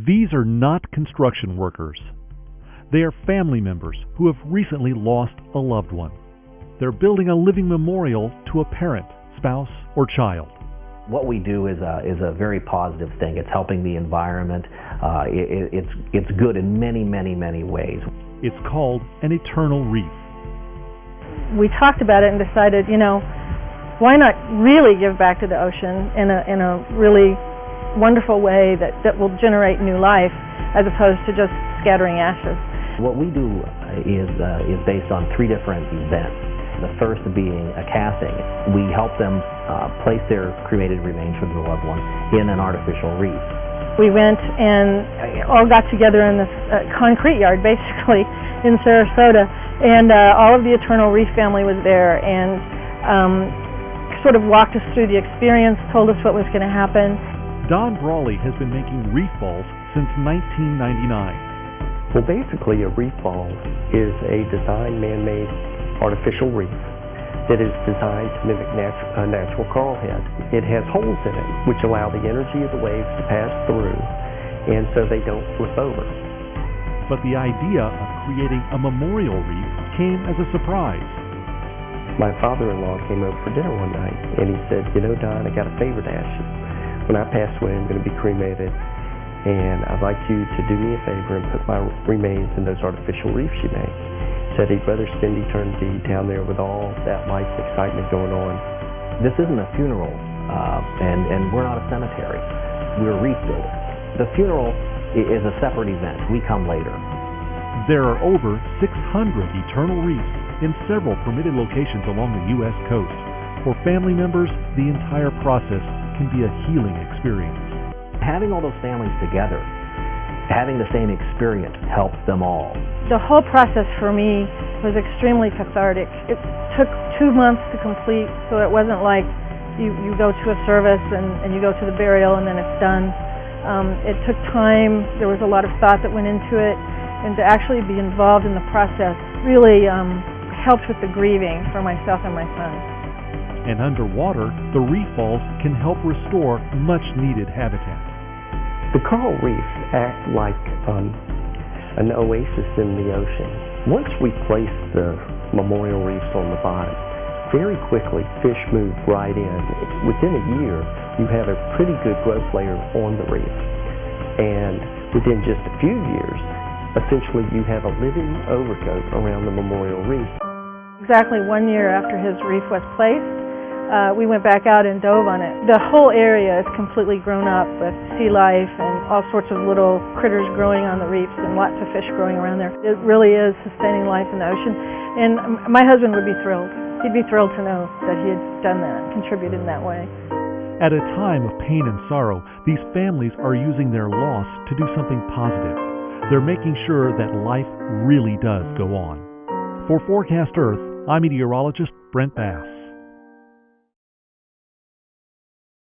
These are not construction workers. They are family members who have recently lost a loved one. They're building a living memorial to a parent, spouse, or child. What we do is a very positive thing. It's helping the environment. It's good in many, many, many ways. It's called an eternal reef. We talked about it and decided, why not really give back to the ocean in a really wonderful way that will generate new life, as opposed to just scattering ashes. What we do is based on 3 different events. The first being a casting. We help them place their cremated remains from their loved one in an artificial reef. We went and all got together in this concrete yard, basically, in Sarasota, and all of the Eternal Reef family was there and sort of walked us through the experience, told us what was going to happen. Don Brawley has been making reef balls since 1999. Well, basically, a reef ball is a designed man-made artificial reef that is designed to mimic a natural coral head. It has holes in it which allow the energy of the waves to pass through, and so they don't flip over. But the idea of creating a memorial reef came as a surprise. My father-in-law came over for dinner one night, and he said, Don, I got a favor to ask you. When I pass away, I'm going to be cremated, and I'd like you to do me a favor and put my remains in those artificial reefs you make. He said he'd rather spend eternity down there with all that life excitement going on. This isn't a funeral, and we're not a cemetery. We're a reef builder. The funeral is a separate event. We come later. There are over 600 eternal reefs in several permitted locations along the U.S. coast. For family members, the entire process can be a healing experience. Having all those families together, having the same experience helps them all. The whole process for me was extremely cathartic. It took 2 months to complete, so it wasn't like you go to a service and you go to the burial and then it's done. It took time. There was a lot of thought that went into it, and to actually be involved in the process really helped with the grieving for myself and my son. And underwater, the reef balls can help restore much-needed habitat. The coral reefs act like an oasis in the ocean. Once we place the memorial reefs on the bottom, very quickly fish move right in. Within a year, you have a pretty good growth layer on the reef. And within just a few years, essentially you have a living overcoat around the memorial reef. Exactly 1 year after his reef was placed, we went back out and dove on it. The whole area is completely grown up with sea life and all sorts of little critters growing on the reefs and lots of fish growing around there. It really is sustaining life in the ocean. And my husband would be thrilled. He'd be thrilled to know that he had done that, contributed in that way. At a time of pain and sorrow, these families are using their loss to do something positive. They're making sure that life really does go on. For Forecast Earth, I'm meteorologist Brent Bass.